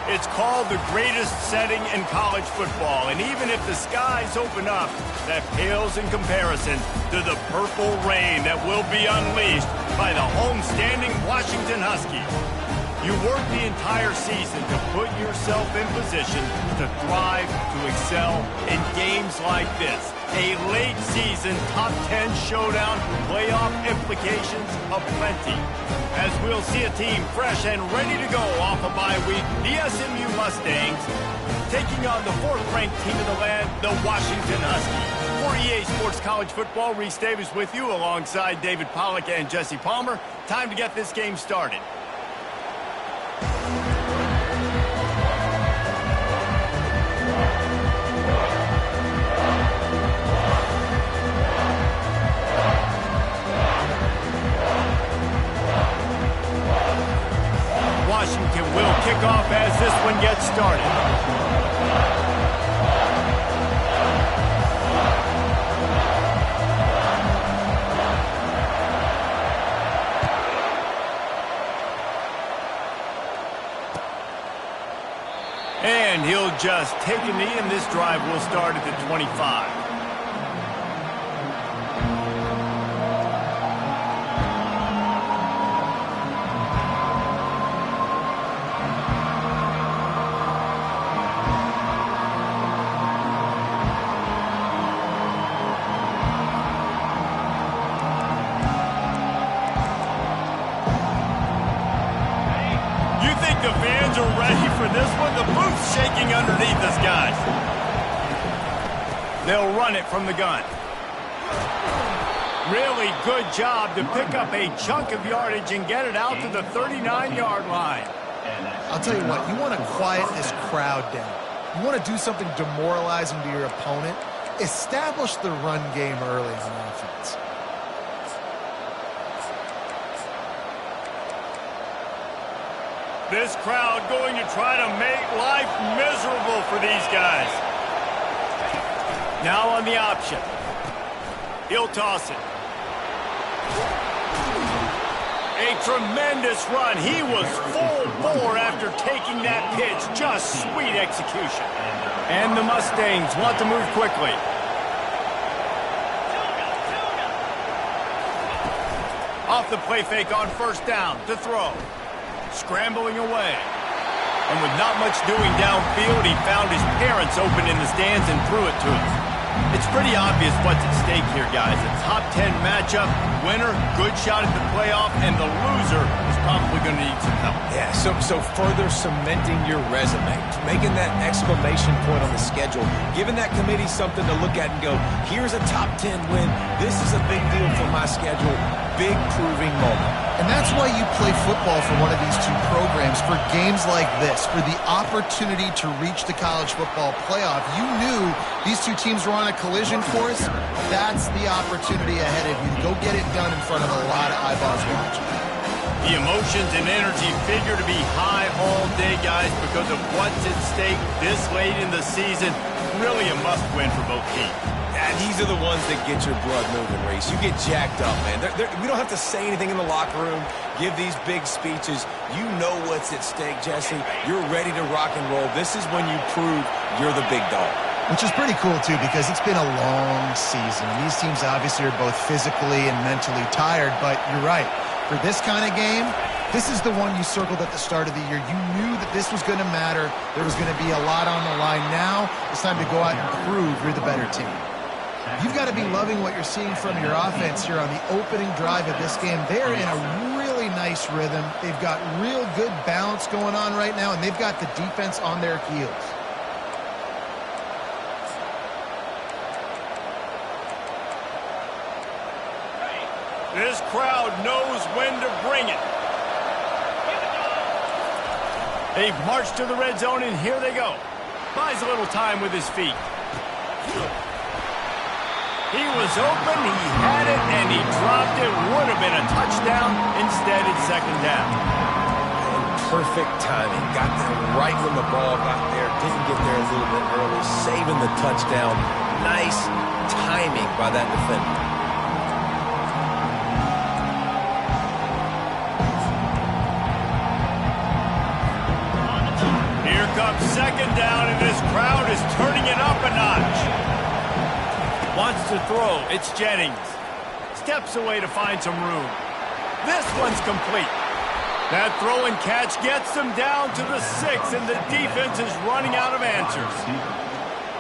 It's called the greatest setting in college football, and even if the skies open up, that pales in comparison to the purple rain that will be unleashed by the homestanding Washington Huskies. You work the entire season to put yourself in position to thrive, to excel in games like this. A late season top 10 showdown, playoff implications aplenty. As we'll see a team fresh and ready to go off a bye week, the SMU Mustangs taking on the fourth-ranked team in the land, the Washington Huskies. For EA Sports College Football, Reese Davis with you alongside David Pollack and Jesse Palmer. Time to get this game started. Washington will kick off as this one gets started. And he'll just take a knee, and this drive will start at the 25. The fans are ready for this one. The booth's shaking underneath us, guys. They'll run it from the gun. Really good job to pick up a chunk of yardage and get it out to the 39-yard line. I'll tell you what, you want to quiet this crowd down. You want to do something demoralizing to your opponent. Establish the run game early on offense. This crowd going to try to make life miserable for these guys. Now on the option. He'll toss it. A tremendous run. He was full bore after taking that pitch. Just sweet execution. And the Mustangs want to move quickly. Off the play fake on first down to throw. Scrambling away. And with not much doing downfield, he found his parents open in the stands and threw it to him. It's pretty obvious what's at stake here, guys. A top 10 matchup, winner, good shot at the playoff, and the loser is probably going to need some help. Yeah, so further cementing your resume, making that exclamation point on the schedule, giving that committee something to look at and go, here's a top 10 win. This is a big deal for my schedule. Big proving moment. And that's why you play football for one of these two programs, for games like this, for the opportunity to reach the college football playoff. You knew these two teams were on a collision course. That's the opportunity ahead of you to go get it done in front of a lot of eyeballs watching. The emotions and energy figure to be high all day, guys, because of what's at stake this late in the season. Really a must-win for both teams. And these are the ones that get your blood moving, Reese. You get jacked up, man. We don't have to say anything in the locker room, give these big speeches. You know what's at stake, Jesse. You're ready to rock and roll. This is when you prove you're the big dog. Which is pretty cool, too, because it's been a long season. These teams obviously are both physically and mentally tired, but you're right. For this kind of game, this is the one you circled at the start of the year. You knew that this was going to matter. There was going to be a lot on the line. Now it's time to go out and prove you're the better team. You've got to be loving what you're seeing from your offense here on the opening drive of this game. They're in a really nice rhythm. They've got real good balance going on right now, and they've got the defense on their heels. This crowd knows when to bring it. They've marched to the red zone, and here they go. Buys a little time with his feet. He was open, he had it, and he dropped it. Would have been a touchdown. Instead, it's second down. Perfect timing. Got there right when the ball got there. Didn't get there a little bit early. Saving the touchdown. Nice timing by that defender. up second down, and this crowd is turning it up a notch. Wants to throw. It's Jennings. Steps away to find some room. This one's complete. That throw and catch gets them down to the 6, and the defense is running out of answers.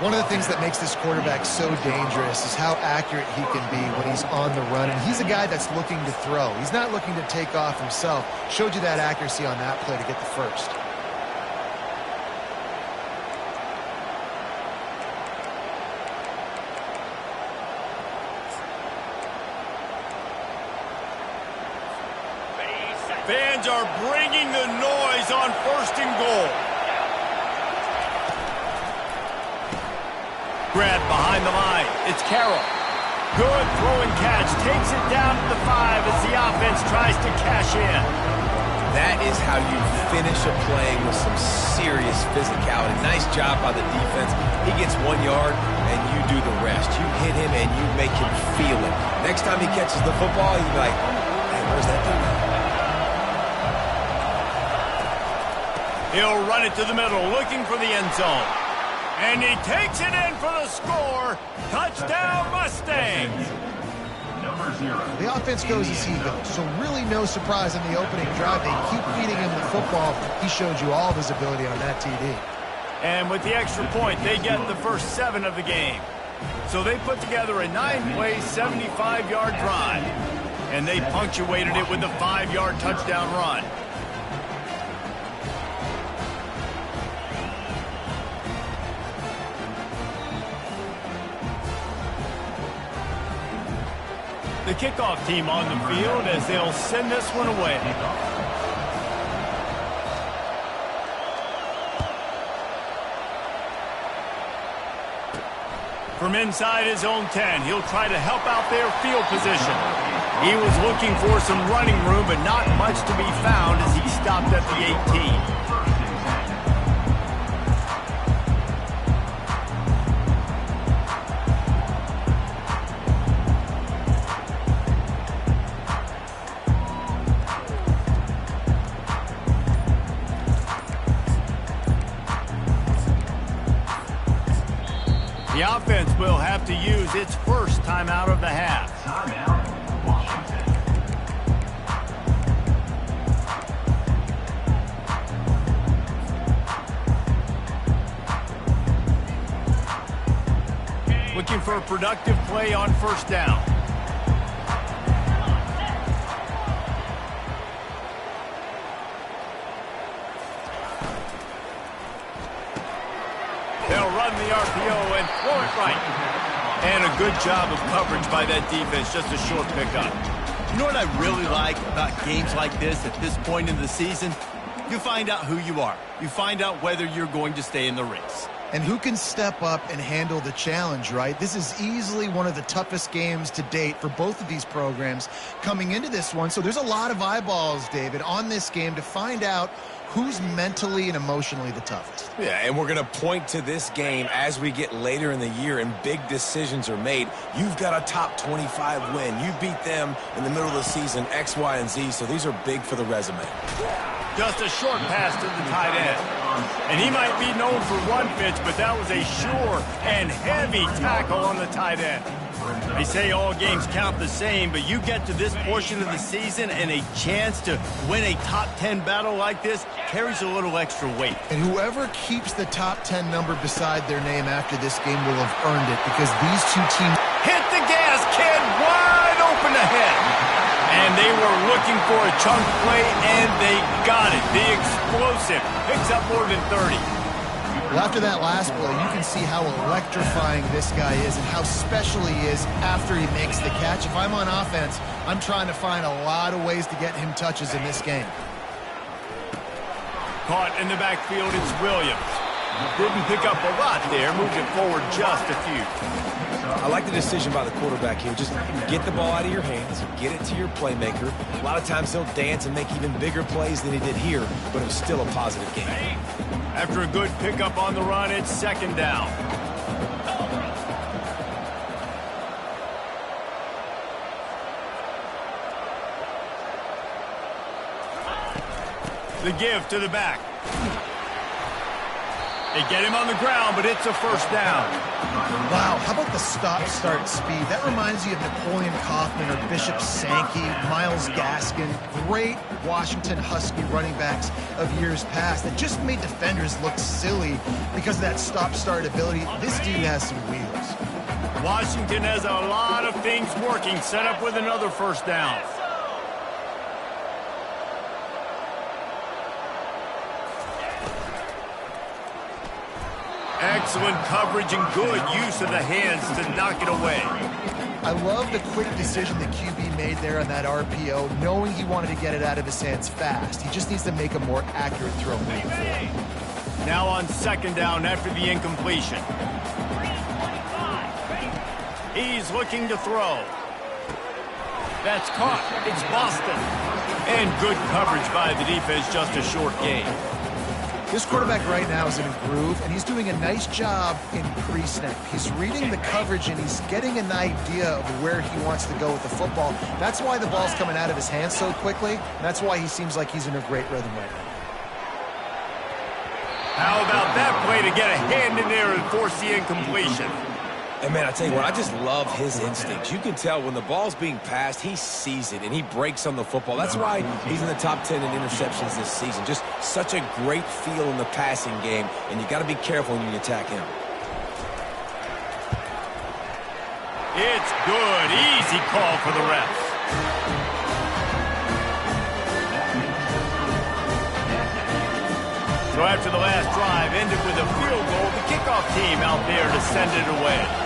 One of the things that makes this quarterback so dangerous is how accurate he can be when he's on the run. And he's a guy that's looking to throw. He's not looking to take off himself. Showed you that accuracy on that play to get the first. Fans are bringing the noise on 1st and goal. Grab behind the line. It's Carroll. Good throw and catch. Takes it down to the 5 as the offense tries to cash in. That is how you finish a play with some serious physicality. Nice job by the defense. He gets 1 yard, and you do the rest. You hit him, and you make him feel it. Next time he catches the football, you're like, hey, where's that dude? He'll run it to the middle, looking for the end zone. And he takes it in for the score. Touchdown, Mustangs. The offense goes as he goes, so really no surprise in the opening drive. They keep feeding him the football. He showed you all of his ability on that TD. And with the extra point, they get the first 7 of the game. So they put together a 9-play, 75-yard drive. And they punctuated it with a 5-yard touchdown run. The kickoff team on the field as they'll send this one away. From inside his own 10, he'll try to help out their field position. He was looking for some running room, but not much to be found as he stopped at the 18. The offense will have to use its first timeout of the half. Looking for a productive play on 1st down. They'll run the RPO and throw it right. And a good job of coverage by that defense, just a short pickup. You know what I really like about games like this at this point in the season? You find out who you are. You find out whether you're going to stay in the race. And who can step up and handle the challenge, right? This is easily one of the toughest games to date for both of these programs coming into this one. So there's a lot of eyeballs, David, on this game to find out who's mentally and emotionally the toughest. Yeah, and we're going to point to this game as we get later in the year and big decisions are made. You've got a top 25 win. You beat them in the middle of the season, X, Y, and Z, so these are big for the resume. Just a short pass to the tight end. And he might be known for one pitch, but that was a sure and heavy tackle on the tight end. They say all games count the same, but you get to this portion of the season and a chance to win a top 10 battle like this carries a little extra weight. And whoever keeps the top 10 number beside their name after this game will have earned it, because these two teams hit the gas, kid, wide open ahead. And they were looking for a chunk play, and they got it. The explosive picks up more than 30. Well, after that last play, you can see how electrifying this guy is and how special he is after he makes the catch. If I'm on offense, I'm trying to find a lot of ways to get him touches in this game. Caught in the backfield, it's Williams. Didn't pick up a lot there, moved it forward just a few. I like the decision by the quarterback here. Just get the ball out of your hands, get it to your playmaker. A lot of times he'll dance and make even bigger plays than he did here, but it was still a positive game. After a good pickup on the run, it's second down. The give to the back. They get him on the ground, but it's a first down. Wow, how about the stop-start speed? That reminds you of Napoleon Kaufman or Bishop Sankey, Myles Gaskin, great Washington Husky running backs of years past that just made defenders look silly because of that stop-start ability. This dude has some wheels. Washington has a lot of things working, set up with another first down. Excellent coverage and good use of the hands to knock it away. I love the quick decision the QB made there on that RPO, knowing he wanted to get it out of his hands fast. He just needs to make a more accurate throw moving forward. Now on second down after the incompletion. He's looking to throw. That's caught. It's Boston. And good coverage by the defense, just a short gain. This quarterback right now is in a groove, and he's doing a nice job in pre-snap. He's reading the coverage, and he's getting an idea of where he wants to go with the football. That's why the ball's coming out of his hands so quickly, and that's why he seems like he's in a great rhythm right now. How about that play to get a hand in there and force the incompletion? And, man, I tell you what, I just love his instincts. You can tell when the ball's being passed, he sees it, and he breaks on the football. That's why he's in the top 10 in interceptions this season. Just such a great feel in the passing game, and you got to be careful when you attack him. It's good. Easy call for the refs. So after the last drive ended with a field goal, the kickoff team out there to send it away.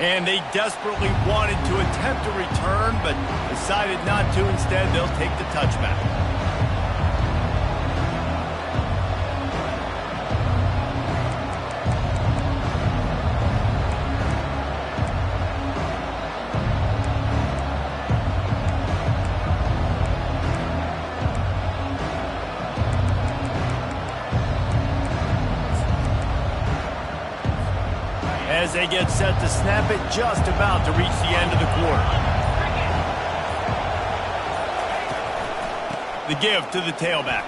And they desperately wanted to attempt a return, but decided not to. Instead, they'll take the touchback. As they get set to snap it, just about to reach the end of the quarter. The give to the tailback.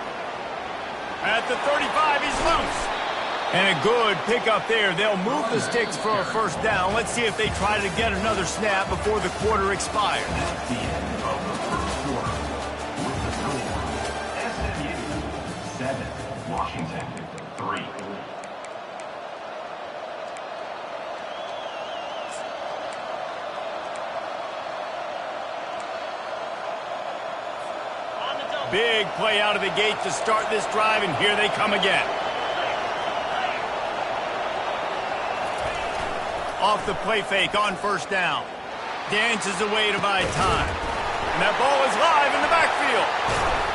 At the 35, he's loose. And a good pickup there. They'll move the sticks for a first down. Let's see if they try to get another snap before the quarter expires. At the end of the first quarter, with the score, SMU 7, Washington 3. Big play out of the gate to start this drive, and here they come again. Off the play fake on first down. Dances away to buy time. And that ball is live in the backfield.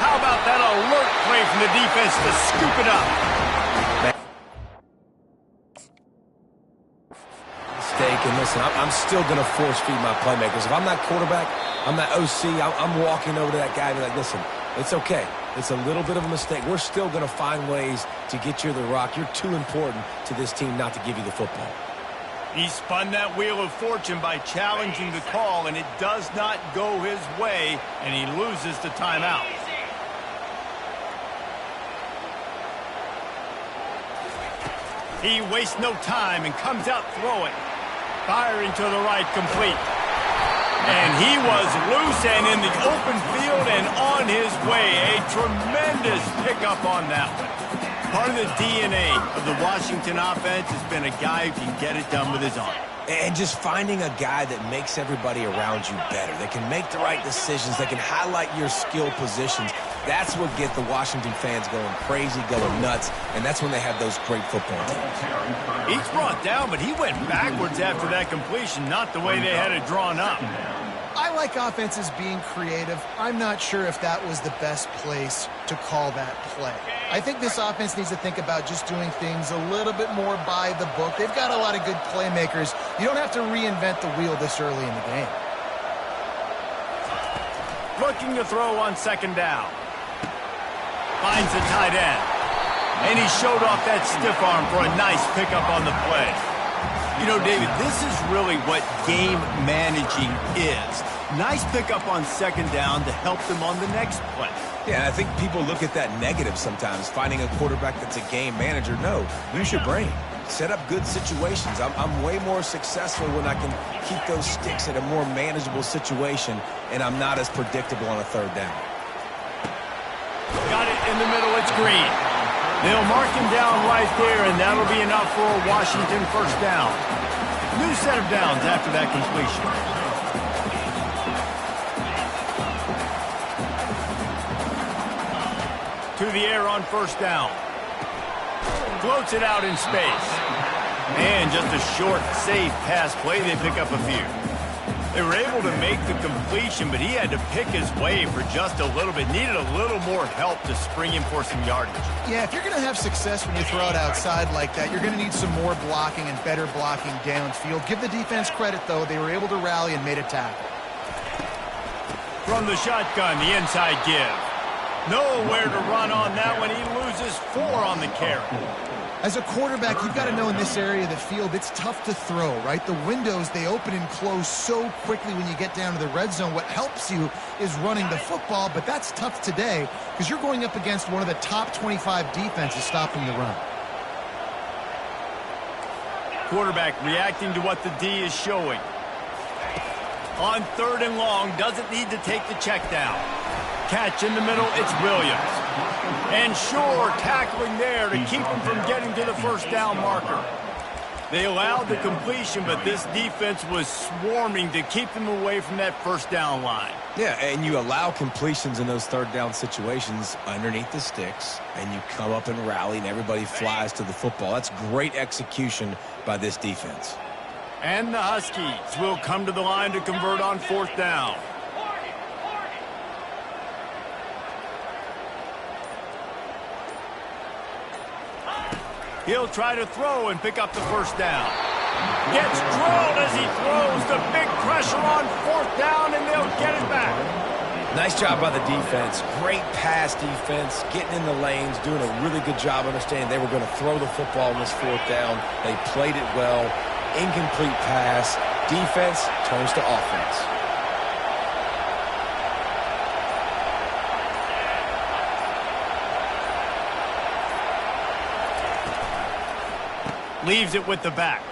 How about that alert play from the defense to scoop it up? Mistake, and listen, I'm still going to force feed my playmakers. If I'm that quarterback, I'm that OC, I'm walking over to that guy and be like, listen, it's okay. It's a little bit of a mistake. We're still going to find ways to get you the rock. You're too important to this team not to give you the football. He spun that wheel of fortune by challenging the call, and it does not go his way, and he loses the timeout. He wastes no time and comes out throwing. Firing to the right, complete. And he was loose and in the open field and on his way. A tremendous pickup on that one. Part of the DNA of the Washington offense has been a guy who can get it done with his arm. And just finding a guy that makes everybody around you better, that can make the right decisions, that can highlight your skill positions. That's what gets the Washington fans going crazy, going nuts, and that's when they have those great football teams. He's brought down, but he went backwards after that completion, not the way they had it drawn up. I like offenses being creative. I'm not sure if that was the best place to call that play. I think this offense needs to think about just doing things a little bit more by the book. They've got a lot of good playmakers. You don't have to reinvent the wheel this early in the game. Looking to throw on second down. Finds the tight end. And he showed off that stiff arm for a nice pickup on the play. You know, David, this is really what game managing is. Nice pickup on second down to help them on the next play. Yeah, and I think people look at that negative sometimes, finding a quarterback that's a game manager. No, use your brain. Set up good situations. I'm way more successful when I can keep those sticks at a more manageable situation, and I'm not as predictable on a third down. Got it in the middle. It's Green. They'll mark him down right there, and that'll be enough for a Washington first down. New set of downs after that completion. To the air on first down. Floats it out in space. And just a short, safe pass play. They pick up a few. They were able to make the completion, but he had to pick his way for just a little bit. Needed a little more help to spring him for some yardage. Yeah, if you're going to have success when you throw it outside like that, you're going to need some more blocking and better blocking downfield. Give the defense credit, though. They were able to rally and made a tackle. From the shotgun, the inside give. Nowhere to run on that one. He loses 4 on the carry. As a quarterback, you've got to know in this area of the field, it's tough to throw, right? The windows, they open and close so quickly when you get down to the red zone. What helps you is running the football, but that's tough today because you're going up against one of the top 25 defenses stopping the run. Quarterback reacting to what the D is showing. On third and long, doesn't need to take the check down. Catch in the middle, it's Williams. And Shore tackling there to keep him from getting to the first down marker. They allowed the completion, but this defense was swarming to keep them away from that first down line. Yeah, and you allow completions in those third down situations underneath the sticks, and you come up and rally, and everybody flies to the football. That's great execution by this defense. And the Huskies will come to the line to convert on fourth down. He'll try to throw and pick up the first down. Gets drilled as he throws. The big pressure on fourth down, and they'll get it back. Nice job by the defense. Great pass defense, getting in the lanes, doing a really good job understanding they were going to throw the football in this fourth down. They played it well. Incomplete pass. Defense turns to offense. Leaves it with the back.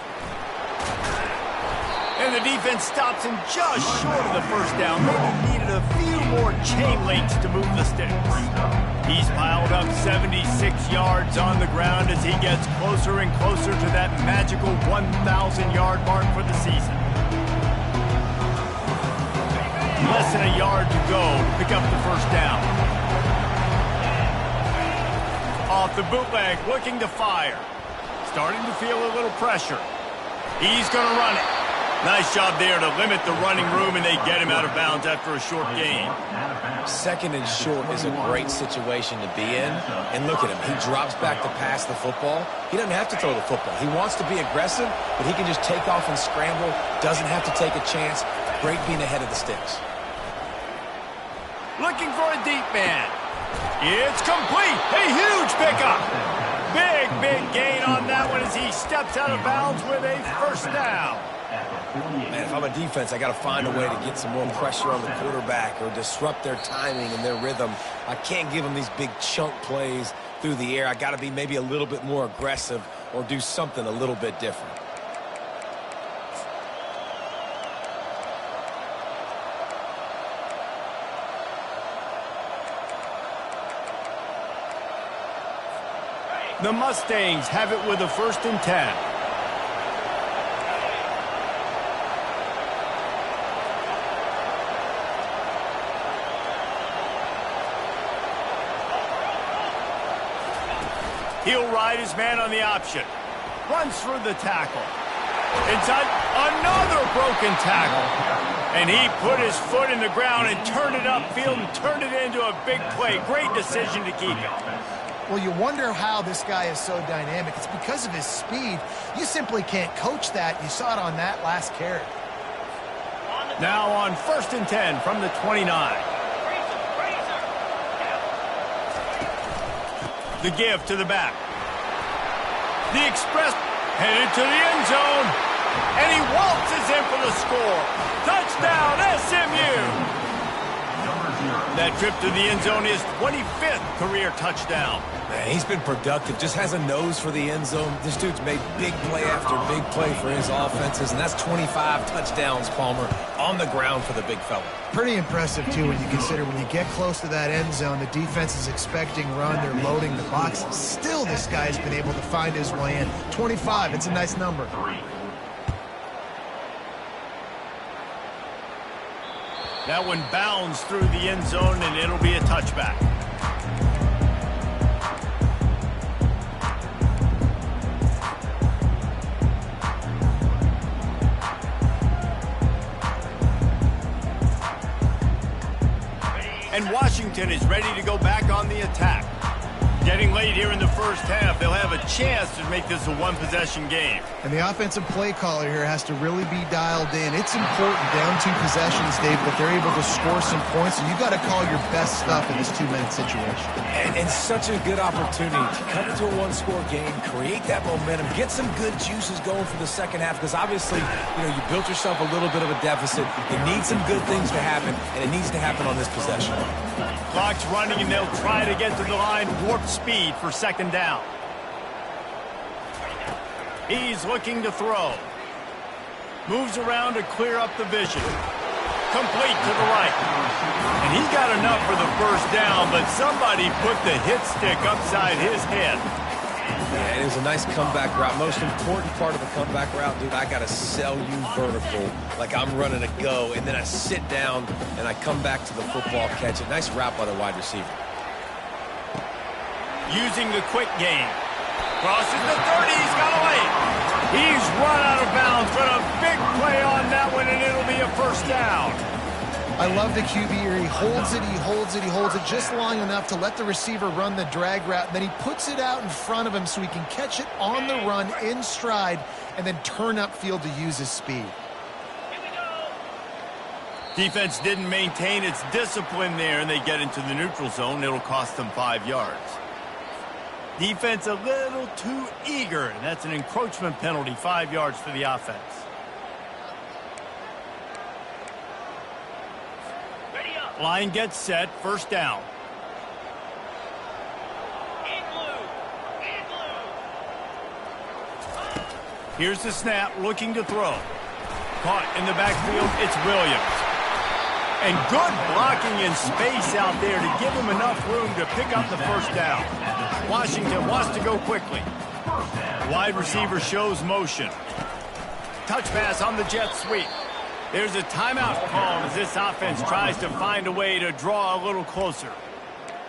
And the defense stops him just short of the first down. Maybe needed a few more chain links to move the sticks. He's piled up 76 yards on the ground as he gets closer and closer to that magical 1,000-yard mark for the season. Less than a yard to go to pick up the first down. Off the bootleg, looking to fire. Starting to feel a little pressure. He's going to run it. Nice job there to limit the running room, and they get him out of bounds after a short gain. Second and short is a great situation to be in. And look at him. He drops back to pass the football. He doesn't have to throw the football. He wants to be aggressive, but he can just take off and scramble. Doesn't have to take a chance. Great being ahead of the sticks. Looking for a deep man. It's complete. A huge pickup. Big gain on that one as he steps out of bounds with a first down. Man, if I'm a defense, I got to find a way to get some more pressure on the quarterback or disrupt their timing and their rhythm. I can't give them these big chunk plays through the air. I got to be maybe a little bit more aggressive or do something a little bit different. The Mustangs have it with a 1st and 10. He'll ride his man on the option. Runs through the tackle. Inside, another broken tackle. And he put his foot in the ground and turned it upfield and turned it into a big play. Great decision to keep it. Well, you wonder how this guy is so dynamic. It's because of his speed. You simply can't coach that. You saw it on that last carry. Now on 1st and 10 from the 29. The give to the back. The express headed to the end zone. And he waltzes in for the score. Touchdown, SMU. That trip to the end zone is 25th career touchdown. Man, he's been productive, just has a nose for the end zone. This dude's made big play after big play for his offenses, and that's 25 touchdowns, Palmer, on the ground for the big fella. Pretty impressive, too, when you consider when you get close to that end zone, the defense is expecting run, they're loading the box. Still, this guy's been able to find his way in. 25, it's a nice number. That one bounds through the end zone, and it'll be a touchback. And Washington is ready to go back on the attack. Getting late here in the first half, they'll have a chance to make this a one-possession game. And the offensive play caller here has to really be dialed in. It's important down 2 possessions, Dave, that they're able to score some points. So you got to call your best stuff in this 2-minute situation. And such a good opportunity to come into a one-score game, create that momentum, get some good juices going for the second half, because obviously, you built yourself a little bit of a deficit. You need some good things to happen, and it needs to happen on this possession. Clock's running, and they'll try to get to the line warp speed for second down. He's looking to throw. Moves around to clear up the vision. Complete to the right. And he got enough for the first down, but somebody put the hit stick upside his head. Yeah, it was a nice comeback route. Most important part of the comeback route, dude, I got to sell you vertical like I'm running a go, and then I sit down and I come back to the football, catch it. Nice route by the wide receiver. Using the quick game. Crosses the 30, he's got away. He's run out of bounds, but a big play on that one, and it'll be a first down. I love the QB here. He holds it, he holds it, he holds it just long enough to let the receiver run the drag route. And then he puts it out in front of him so he can catch it on the run in stride and then turn upfield to use his speed. Defense didn't maintain its discipline there, and they get into the neutral zone. It'll cost them 5 yards. Defense a little too eager, and that's an encroachment penalty, 5 yards for the offense. Line gets set, first down. Here's the snap, looking to throw. Caught in the backfield, it's Williams. And good blocking in space out there to give him enough room to pick up the first down. Washington wants to go quickly. Wide receiver shows motion. Touch pass on the jet sweep. There's a timeout call as this offense tries to find a way to draw a little closer.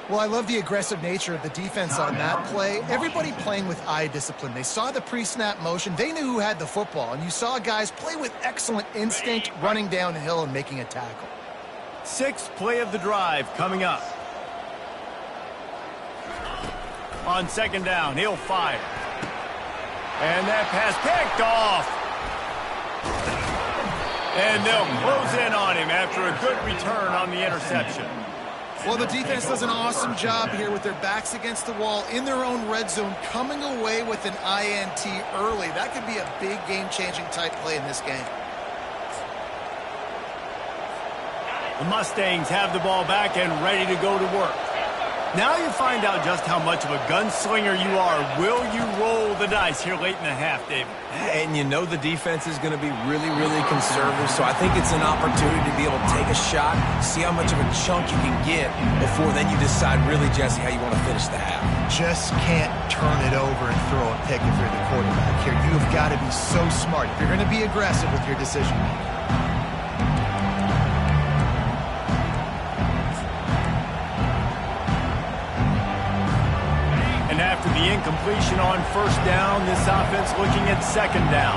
Well, I love the aggressive nature of the defense on that play. Everybody playing with eye discipline. They saw the pre-snap motion. They knew who had the football. And you saw guys play with excellent instinct, running downhill and making a tackle. 6th play of the drive coming up. On second down, he'll fire. And that pass picked off. And they'll close in on him after a good return on the interception. Well, the defense does an awesome job here with their backs against the wall in their own red zone, coming away with an INT early. That could be a big game-changing type play in this game. The Mustangs have the ball back and ready to go to work. Now you find out just how much of a gunslinger you are. Will you roll the dice here late in the half, David? And you know the defense is going to be really, really conservative, so I think it's an opportunity to be able to take a shot, see how much of a chunk you can get before then you decide really, Jesse, how you want to finish the half. Just can't turn it over and throw a pick if you're the quarterback here. You've got to be so smart if you're going to be aggressive with your decision making. And after the incompletion on first down, this offense looking at second down.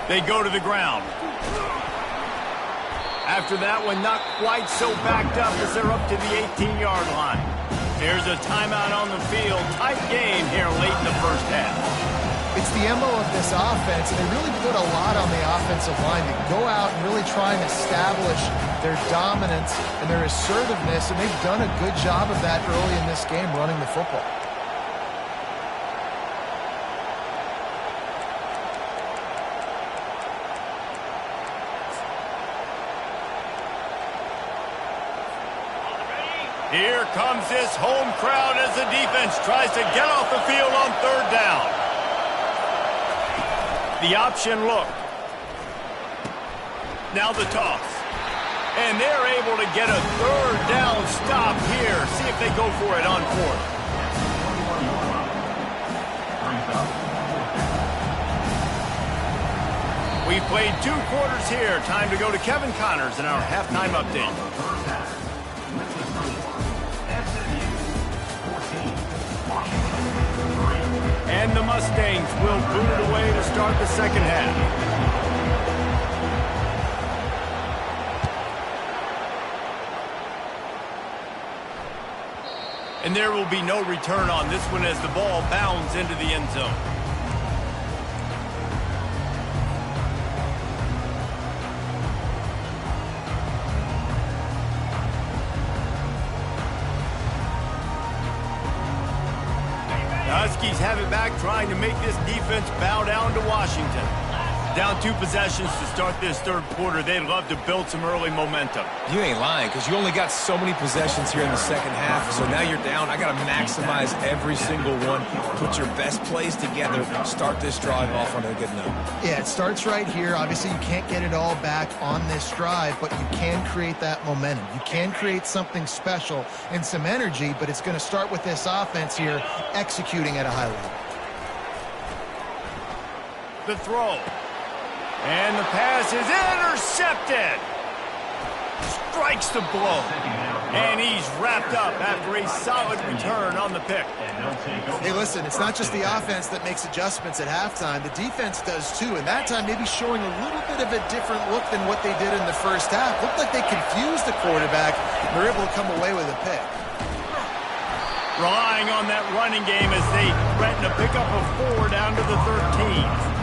They go to the ground. After that one, not quite so backed up as they're up to the 18-yard line. There's a timeout on the field. Tight game here late in the first half. It's the MO of this offense, and they really put a lot on the offensive line to go out and really try and establish their dominance and their assertiveness, and they've done a good job of that early in this game running the football. Here comes this home crowd as the defense tries to get off the field on third down. The option look. Now the toss. And they're able to get a third down stop here. See if they go for it on fourth. We've played 2 quarters here. Time to go to Kevin Connors in our halftime update. And the Mustangs will boot it away to start the second half. And there will be no return on this one as the ball bounds into the end zone. The Huskies have it back, trying to make this defense bow down to Washington. Down 2 possessions to start this third quarter. They'd love to build some early momentum. You ain't lying, because you only got so many possessions here in the second half, so now you're down. I got to maximize every single one. Put your best plays together. Start this drive off on a good note. Yeah, it starts right here. Obviously, you can't get it all back on this drive, but you can create that momentum. You can create something special and some energy, but it's going to start with this offense here executing at a high level. The throw. And the pass is intercepted. Strikes the blow. And he's wrapped up after a solid return on the pick. Hey, listen, it's not just the offense that makes adjustments at halftime. The defense does too, and that time maybe showing a little bit of a different look than what they did in the first half. Looked like they confused the quarterback. They're able to come away with a pick. Relying on that running game as they threaten to pick up a 4 down to the 13.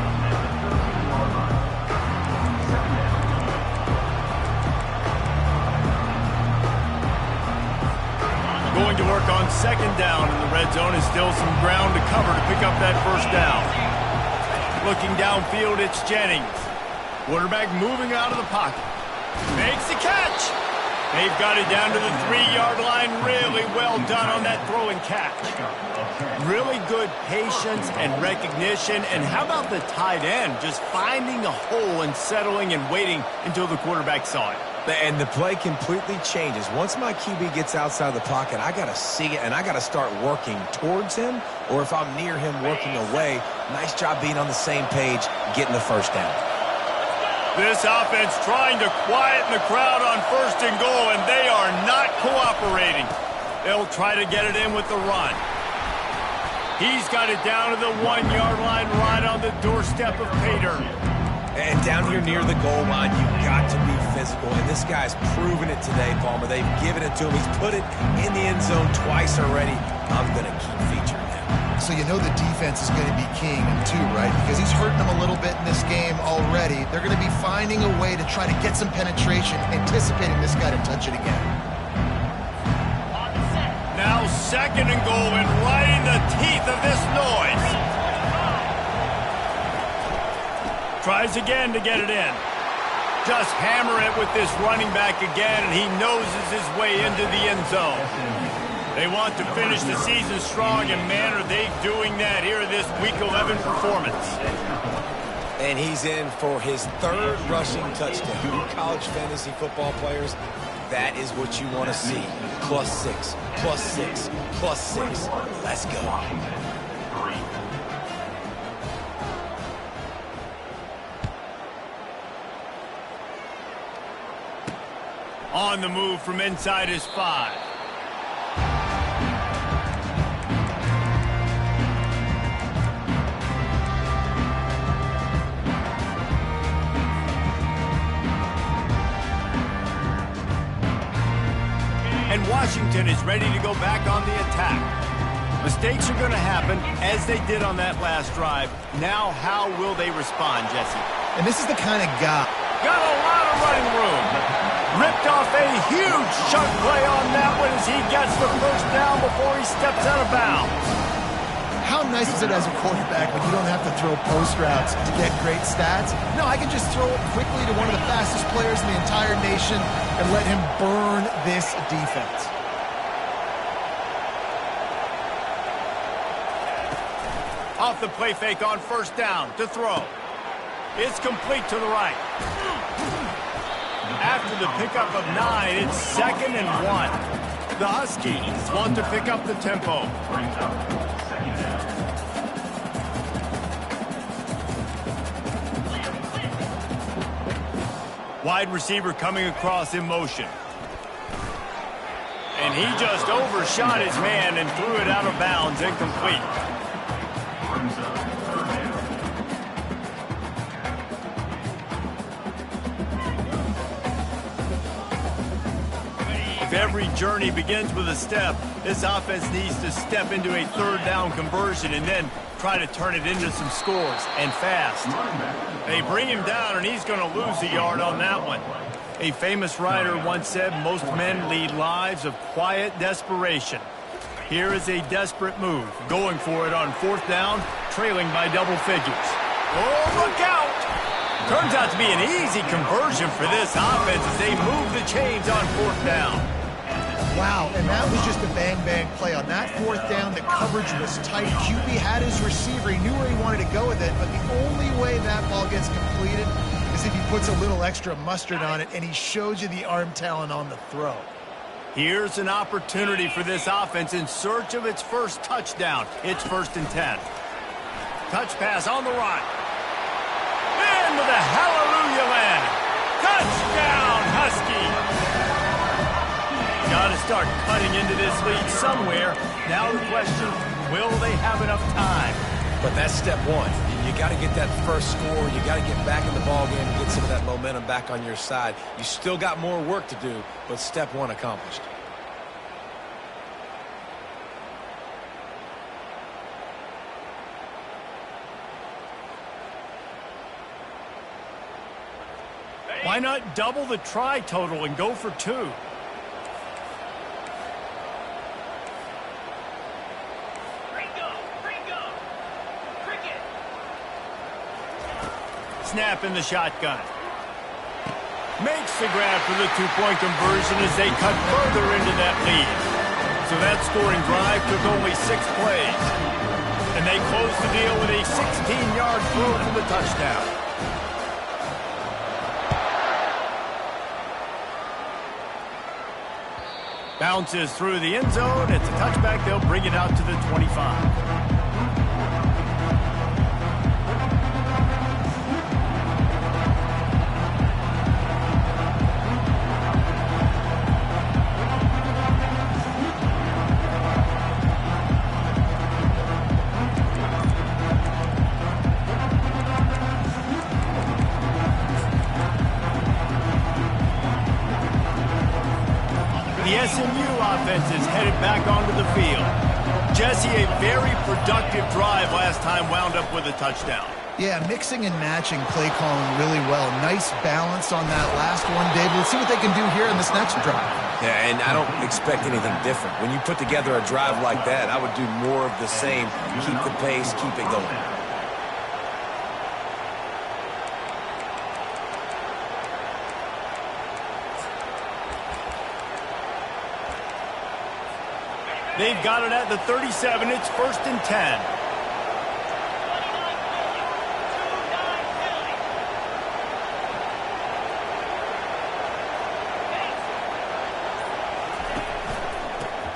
Going to work on second down in the red zone. Is still some ground to cover to pick up that first down. Looking downfield, it's Jennings. Quarterback moving out of the pocket. Makes the catch. They've got it down to the 3-yard line. Really well done on that throw and catch. Really good patience and recognition. And how about the tight end just finding the hole and settling and waiting until the quarterback saw it. And the play completely changes. Once my QB gets outside the pocket, I got to see it, and I got to start working towards him, or if I'm near him, working away. Nice job being on the same page, getting the first down. This offense trying to quieten the crowd on first and goal, and they are not cooperating. They'll try to get it in with the run. He's got it down to the 1-yard line right on the doorstep of Pater. And down here near the goal line, you've got to be physical. And this guy's proven it today, Palmer. They've given it to him. He's put it in the end zone twice already. I'm going to keep featuring him. So you know the defense is going to be keying him too, right? Because he's hurting them a little bit in this game already. They're going to be finding a way to try to get some penetration, anticipating this guy to touch it again. Now second and goal, and right in the teeth of this noise. Tries again to get it in. Just hammer it with this running back again, and he noses his way into the end zone. They want to finish the season strong, and man, are they doing that here in this Week 11 performance. And he's in for his 3rd rushing touchdown. You college fantasy football players, that is what you want to see. +6, +6, +6. Let's go. On the move from inside his 5. And Washington is ready to go back on the attack. Mistakes are going to happen, as they did on that last drive. Now, how will they respond, Jesse? And this is the kind of guy. Got a lot of running room. Ripped off a huge chunk play on that one as he gets the first down before he steps out of bounds. How nice is it as a quarterback when you don't have to throw post routes to get great stats? No, I can just throw it quickly to one of the fastest players in the entire nation and let him burn this defense. Off the play fake on first down to throw. It's complete to the right. After the pickup of 9, it's 2nd and 1. The Huskies want to pick up the tempo. Brings up second down. Wide receiver coming across in motion. And he just overshot his man and threw it out of bounds, incomplete. Brings up third down. If every journey begins with a step, this offense needs to step into a third down conversion and then try to turn it into some scores, and fast. They bring him down, and he's going to lose a yard on that one. A famous writer once said, most men lead lives of quiet desperation. Here is a desperate move, going for it on fourth down, trailing by double figures. Oh, look out! Turns out to be an easy conversion for this offense as they move the chains on fourth down. Wow, and that was just a bang-bang play. On that fourth down, the coverage was tight. QB had his receiver. He knew where he wanted to go with it, but the only way that ball gets completed is if he puts a little extra mustard on it, and he shows you the arm talent on the throw. Here's an opportunity for this offense in search of its first touchdown. It's 1st and 10. Touch pass on the right. In with a hallelujah land. Touchdown, Husky. Got to start cutting into this lead somewhere. Now the question, will they have enough time? But that's step one. You got to get that first score. You got to get back in the ball game and get some of that momentum back on your side. You still got more work to do, but step one accomplished. Why not double the try total and go for 2? Snap in the shotgun. Makes the grab for the two-point conversion as they cut further into that lead. So that scoring drive took only 6 plays. And they closed the deal with a 16-yard throw for the touchdown. Bounces through the end zone. It's a touchback. They'll bring it out to the 25. The SMU offense is headed back onto the field. Jesse, a very productive drive last time wound up with a touchdown. Yeah, mixing and matching play calling really well. Nice balance on that last one, David. Let's see what they can do here in this next drive. Yeah, and I don't expect anything different. When you put together a drive like that, I would do more of the same. Keep the pace, keep it going. They've got it at the 37. It's 1st and 10.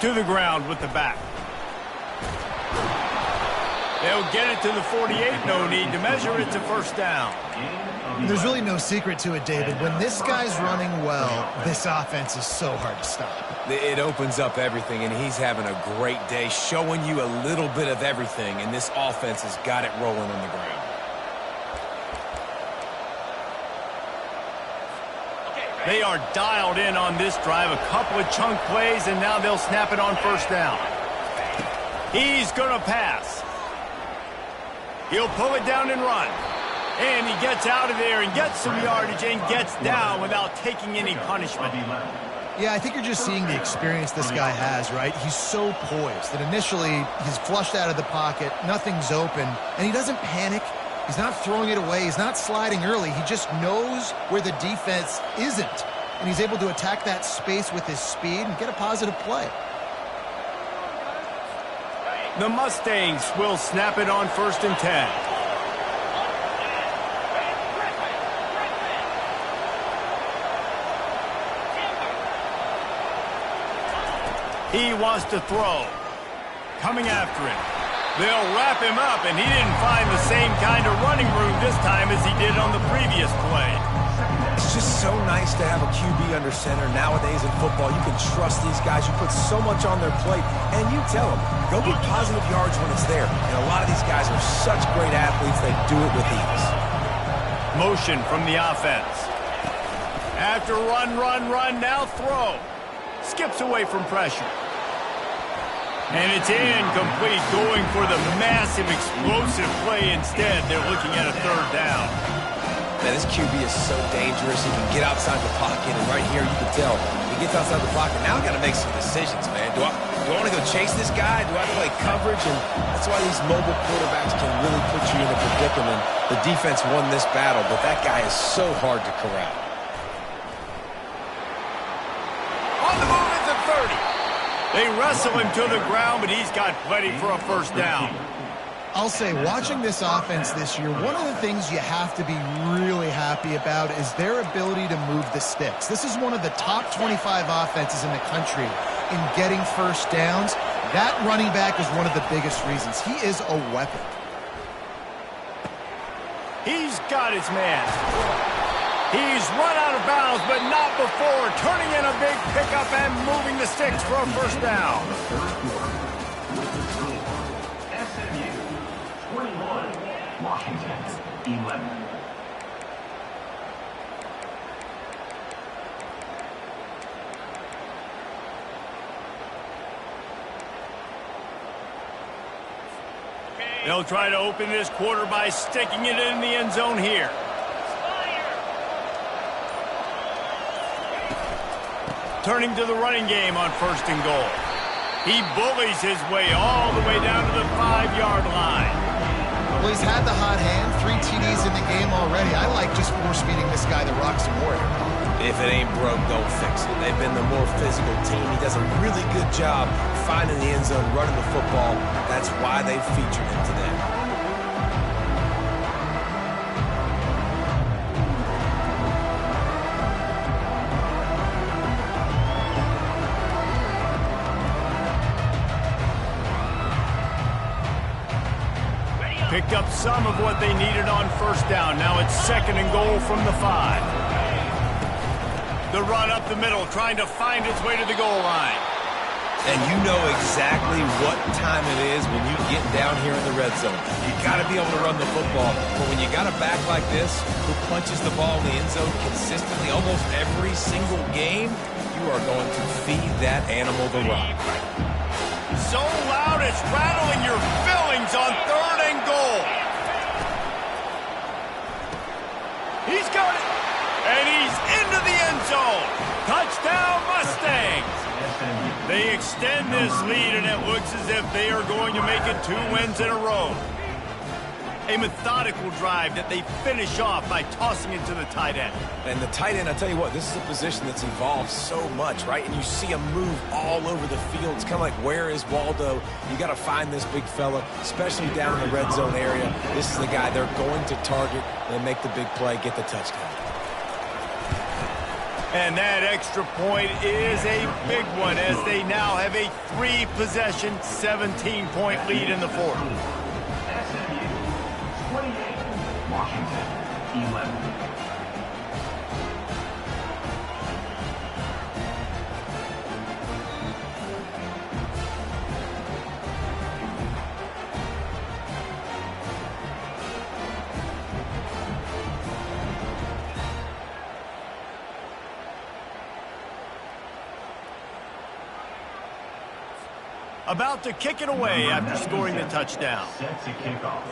To the ground with the back. They'll get it to the 48. No need to measure it to first down. There's really no secret to it, David. When this guy's running well, this offense is so hard to stop. It opens up everything, and he's having a great day, showing you a little bit of everything, and this offense has got it rolling on the ground. They are dialed in on this drive. A couple of chunk plays, and now they'll snap it on first down. He's going to pass. He'll pull it down and run. And he gets out of there and gets some yardage and gets down without taking any punishment. Yeah, I think you're just seeing the experience this guy has, right? He's so poised that initially he's flushed out of the pocket, nothing's open, and he doesn't panic. He's not throwing it away. He's not sliding early. He just knows where the defense isn't, and he's able to attack that space with his speed and get a positive play. The Mustangs will snap it on 1st and 10. He wants to throw. Coming after him. They'll wrap him up, and he didn't find the same kind of running room this time as he did on the previous play. It's just so nice to have a QB under center. Nowadays in football, you can trust these guys. You put so much on their plate, and you tell them, go get positive yards when it's there. And a lot of these guys are such great athletes, they do it with ease. Motion from the offense. After run, now throw. Skips away from pressure. And it's incomplete, going for the massive, explosive play instead. They're looking at a 3rd down. Man, this QB is so dangerous. He can get outside the pocket, and right here you can tell he gets outside the pocket. Now I got to make some decisions, man. Do I want to go chase this guy? Do I play coverage? And that's why these mobile quarterbacks can really put you in a predicament. The defense won this battle, but that guy is so hard to corral. On the move at the 30. They wrestle him to the ground, but he's got plenty for a 1st down. I'll say, watching this offense this year, one of the things you have to be really happy about is their ability to move the sticks. This is one of the top 25 offenses in the country in getting 1st downs. That running back is one of the biggest reasons. He is a weapon. He's got his man. He's run out of bounds, but not before turning in a big pickup and moving the sticks for a 1st down. SMU 21, Washington 11. They'll try to open this quarter by sticking it in the end zone here. Turning to the running game on 1st and goal. He bullies his way all the way down to the 5-yard line. Well, he's had the hot hand, 3 TDs in the game already. I like just force-feeding this guy the rock some more. If it ain't broke, don't fix it. They've been the more physical team. He does a really good job finding the end zone, running the football. That's why they've featured him today. Picked up some of what they needed on 1st down. Now it's 2nd and goal from the 5. The run up the middle, trying to find its way to the goal line. And you know exactly what time it is when you get down here in the red zone. You got to be able to run the football. But when you got a back like this who punches the ball in the end zone consistently almost every single game, you are going to feed that animal the rock. So loud it's rattling your fillings on 3rd and goal. He's got it. And he's into the end zone. Touchdown, Mustangs. They extend this lead, and it looks as if they are going to make it 2 wins in a row. A methodical drive that they finish off by tossing it to the tight end. And the tight end, I tell you what, this is a position that's evolved so much, right? And you see him move all over the field. It's kind of like, where is Waldo? You got to find this big fella, especially down in the red zone area. This is the guy they're going to target and make the big play, get the touchdown. And that extra point is a big one as they now have a 3-possession, 17-point lead in the 4th. SMU 28, Washington 11. About to kick it away after scoring the touchdown. Set to kick off.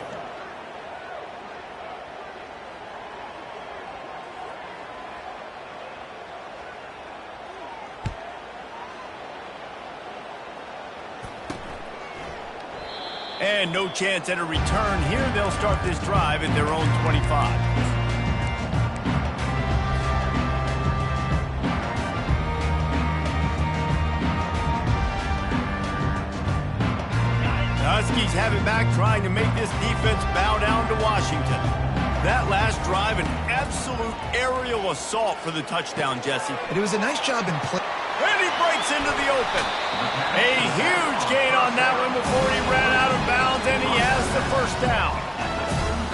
And no chance at a return here. They'll start this drive at their own 25. Huskies have it back, trying to make this defense bow down to Washington. That last drive, an absolute aerial assault for the touchdown, Jesse. It was a nice job in play. And he breaks into the open. A huge gain on that one before he ran out of bounds, and he has the first down.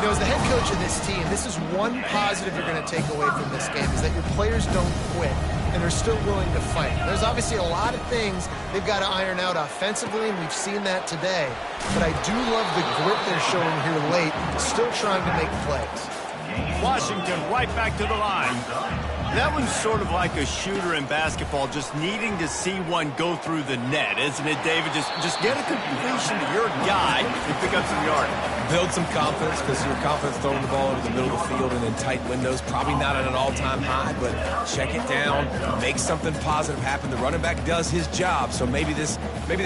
You know, as the head coach of this team, this is one positive you're going to take away from this game, is that your players don't quit and are still willing to fight. There's obviously a lot of things they've got to iron out offensively, and we've seen that today. But I do love the grit they're showing here late, still trying to make plays. Washington right back to the line. That one's sort of like a shooter in basketball, just needing to see one go through the net, isn't it, David? Just get a completion to your guy and pick up some yardage. Build some confidence, because your confidence throwing the ball over the middle of the field and in tight windows, probably not at an all-time high, but check it down, make something positive happen. The running back does his job, so maybe this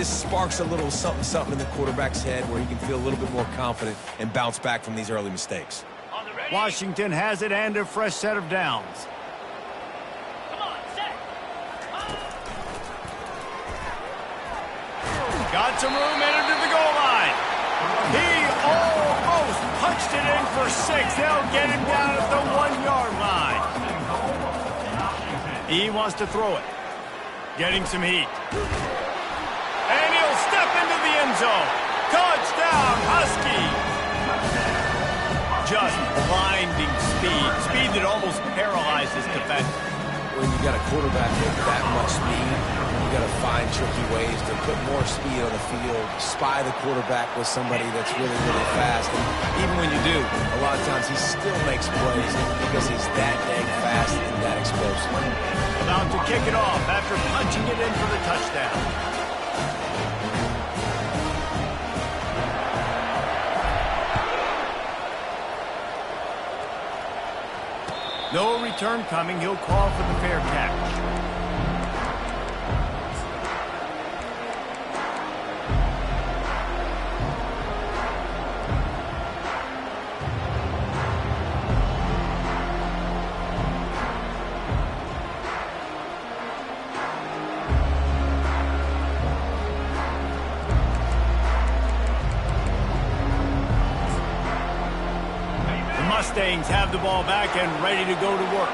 sparks a little something in the quarterback's head where he can feel a little bit more confident and bounce back from these early mistakes. Washington has it and a fresh set of downs. Got some room, entered to the goal line. He almost punched it in for 6. They'll get him down at the 1-yard line. He wants to throw it. Getting some heat. And he'll step into the end zone. Touchdown, Husky. Just blinding speed. Speed that almost paralyzes defenders. When you got a quarterback with that much speed, you got to find tricky ways to put more speed on the field, spy the quarterback with somebody that's really, really fast. And even when you do, a lot of times he still makes plays because he's that dang fast and that explosive. About to kick it off after punching it in for the touchdown. No return coming. He'll call for the fair catch. Mustangs have the ball back and ready to go to work.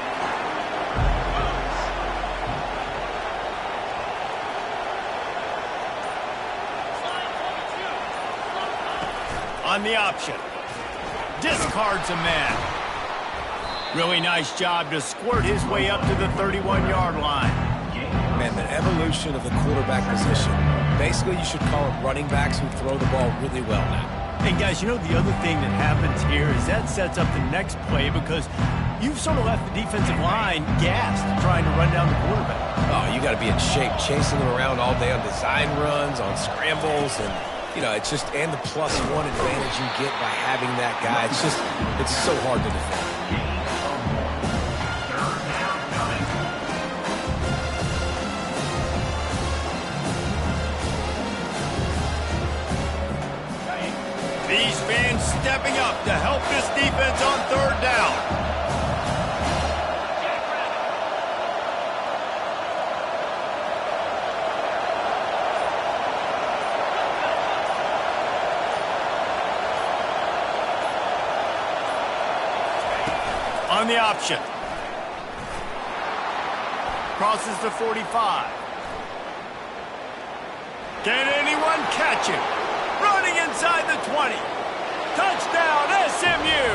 On the option. Discards a man. Really nice job to squirt his way up to the 31-yard line. Man, the evolution of the quarterback position. Basically, you should call it running backs who throw the ball really well now. And guys, you know, the other thing that happens here is that sets up the next play because you've sort of left the defensive line gassed trying to run down the quarterback. Oh, you got to be in shape, chasing him around all day on design runs, on scrambles, and, you know, it's just, and the +1 advantage you get by having that guy. It's just, it's so hard to defend. These fans stepping up to help this defense on 3rd down. On the option. Crosses the 45. Can anyone catch him? Running inside the 20. Touchdown, SMU.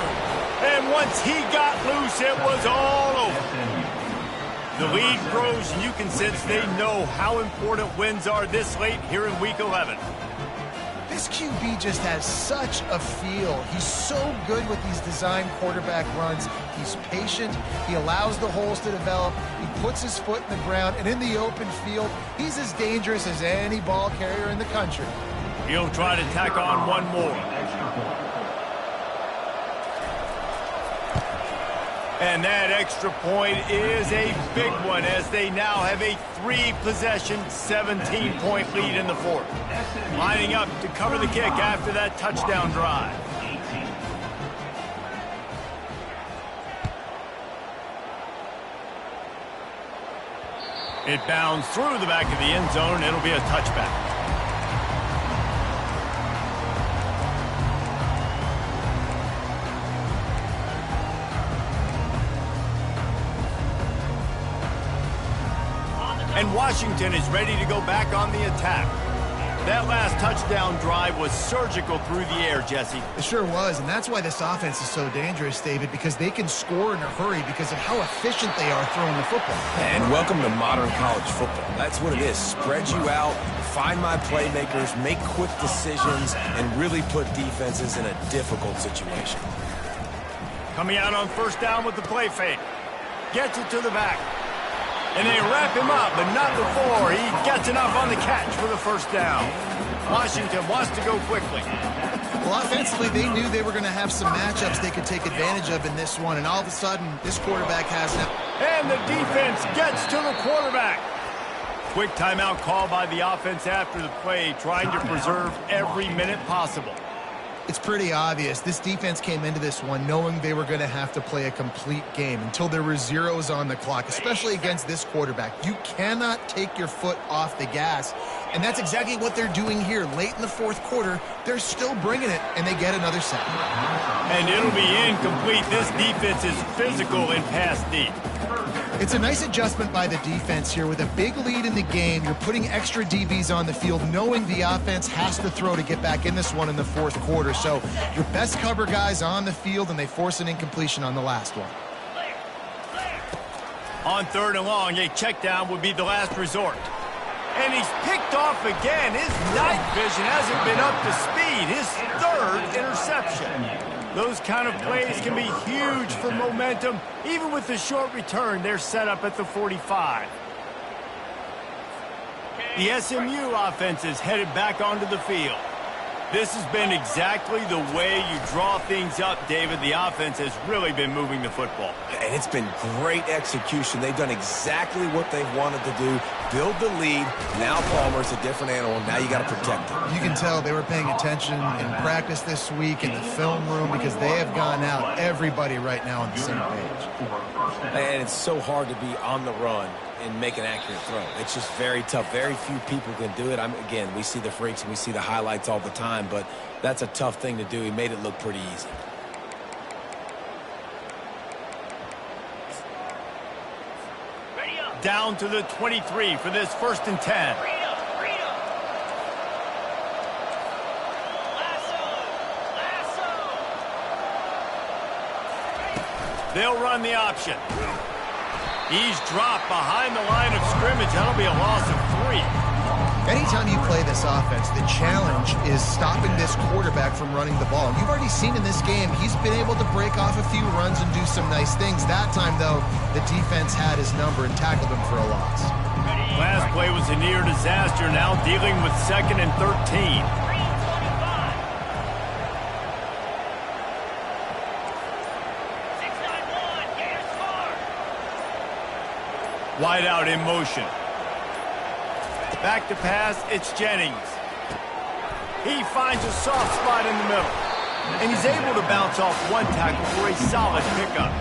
And once he got loose, it was all over. The lead grows, and you can sense they know how important wins are this late here in Week 11. This QB just has such a feel. He's so good with these design quarterback runs. He's patient. He allows the holes to develop. He puts his foot in the ground. And in the open field, he's as dangerous as any ball carrier in the country. He'll try to tack on one more. And that extra point is a big one as they now have a 3-possession, 17-point lead in the fourth. Lining up to cover the kick after that touchdown drive. It bounds through the back of the end zone. It'll be a touchback. And Washington is ready to go back on the attack. That last touchdown drive was surgical through the air, Jesse. It sure was, and that's why this offense is so dangerous, David, because they can score in a hurry because of how efficient they are throwing the football. And welcome to modern college football. That's what it is. Spread you out, find my playmakers, make quick decisions, and really put defenses in a difficult situation. Coming out on first down with the play fake. Gets it to the back. And they wrap him up, but not before he gets enough on the catch for the first down. Washington wants to go quickly. Well, offensively, they knew they were going to have some matchups they could take advantage of in this one, and all of a sudden, this quarterback has now. And the defense gets to the quarterback. Quick timeout call by the offense after the play, trying to preserve every minute possible. It's pretty obvious. This defense came into this one knowing they were going to have to play a complete game until there were zeros on the clock, especially against this quarterback. You cannot take your foot off the gas, and that's exactly what they're doing here. Late in the fourth quarter, they're still bringing it, and they get another sack. And it'll be incomplete. This defense is physical and pass deep. It's a nice adjustment by the defense here. With a big lead in the game, you're putting extra DBs on the field, knowing the offense has to throw to get back in this one in the fourth quarter. So your best cover guys on the field, and they force an incompletion on the last one. On third and long, a check down would be the last resort. And he's picked off again. His night vision hasn't been up to speed. His third interception. Those kind of plays can be huge for momentum. Even with the short return, they're set up at the 45. The SMU offense is headed back onto the field. This has been exactly the way you draw things up, David. The offense has really been moving the football. And it's been great execution. They've done exactly what they've wanted to do. Build the lead. Now Palmer's a different animal. Now you got to protect him. You can tell they were paying attention in practice this week in the film room because they have gone out, everybody right now on the same page. And it's so hard to be on the run and make an accurate throw. It's just very tough. Very few people can do it. Again, we see the freaks and we see the highlights all the time, but that's a tough thing to do. He made it look pretty easy. Down to the 23 for this 1st and 10. They'll run the option. He's dropped behind the line of scrimmage. That'll be a loss of 3. Anytime you play this offense, the challenge is stopping this quarterback from running the ball. You've already seen in this game, he's been able to break off a few runs and do some nice things. That time, though, the defense had his number and tackled him for a loss. Last play was a near disaster. Now dealing with 2nd and 13. Wide out in motion. Back to pass, it's Jennings. He finds a soft spot in the middle. And he's able to bounce off one tackle for a solid pickup.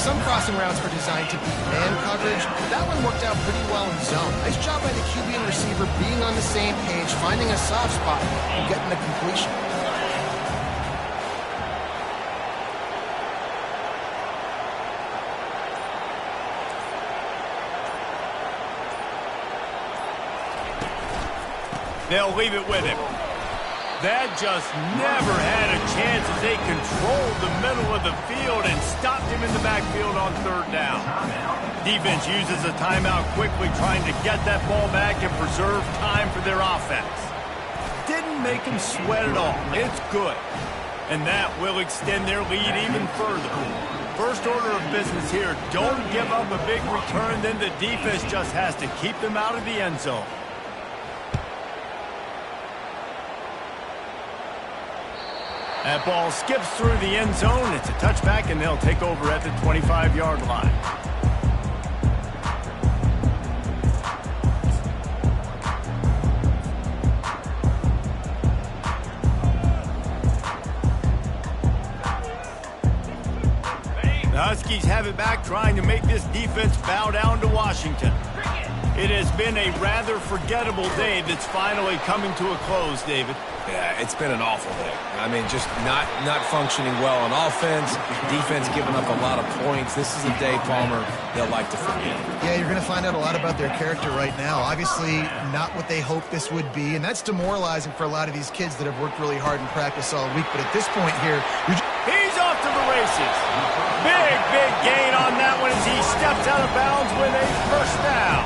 Some crossing routes are designed to beat man coverage, but that one worked out pretty well in zone. Nice job by the QB and receiver being on the same page, finding a soft spot, and getting the completion. They'll leave it with him. That just never had a chance as they controlled the middle of the field and stopped him in the backfield on 3rd down. Defense uses a timeout quickly, trying to get that ball back and preserve time for their offense. didn't make him sweat at all. It's good. And that will extend their lead even further. First order of business here, don't give up a big return, then the defense just has to keep them out of the end zone. That ball skips through the end zone. It's a touchback, and they'll take over at the 25-yard line. The Huskies have it back, trying to make this defense bow down to Washington. It has been a rather forgettable day that's finally coming to a close, David. Yeah, it's been an awful day. I mean, just not functioning well on offense, defense giving up a lot of points. This is a day, Palmer, they'll like to forget. Yeah, you're going to find out a lot about their character right now. Obviously, not what they hoped this would be, and that's demoralizing for a lot of these kids that have worked really hard in practice all week. But at this point here, he's off to the races. Big gain on that one as he steps out of bounds with a first down.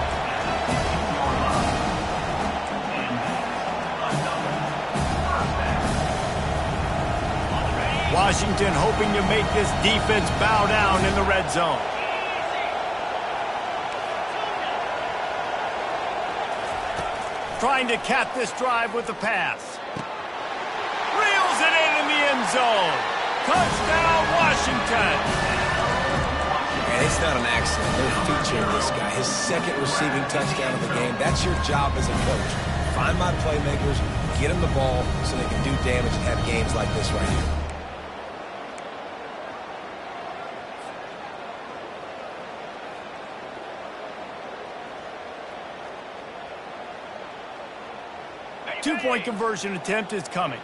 Washington hoping to make this defense bow down in the red zone. Trying to cap this drive with the pass. Reels it in the end zone. Touchdown, Washington. And it's not an accident. They're featuring this guy. His second receiving touchdown of the game. That's your job as a coach. Find my playmakers, get them the ball so they can do damage and have games like this right here. Two-point conversion attempt is coming.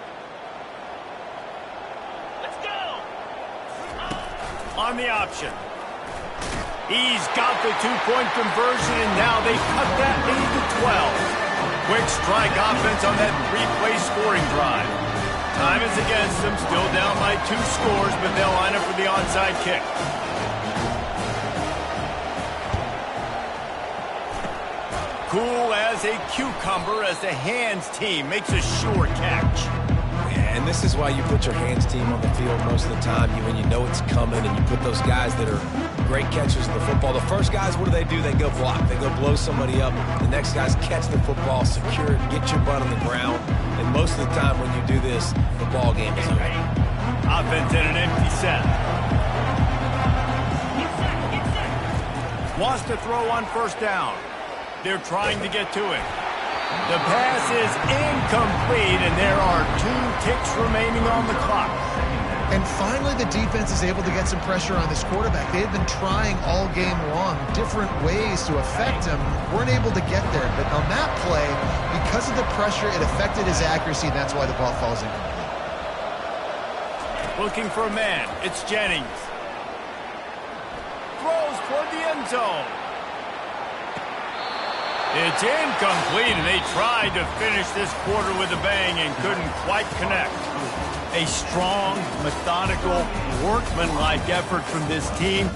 Let's go! On the option. He's got the two-point conversion, and now they cut that lead to 12. Quick strike offense on that three-play scoring drive. Time is against them, still down by 2 scores, but they'll line up for the onside kick. Cool as a cucumber as the hands team makes a sure catch. Yeah, and this is why you put your hands team on the field most of the time. When you know it's coming, and you put those guys that are great catchers of the football. The first guys, what do? They go block. They go blow somebody up. The next guys catch the football, secure it, get your butt on the ground. And most of the time when you do this, the ball game is over. Offense in an empty set. Wants to throw on first down. They're trying to get to it. The pass is incomplete, and there are 2 ticks remaining on the clock. and finally the defense is able to get some pressure on this quarterback. They've been trying all game long different ways to affect him. Weren't able to get there, but on that play, because of the pressure, it affected his accuracy, and that's why the ball falls incomplete. Looking for a man. It's Jennings. Throws toward the end zone. It's incomplete, and they tried to finish this quarter with a bang and couldn't quite connect. A strong, methodical, workmanlike effort from this team.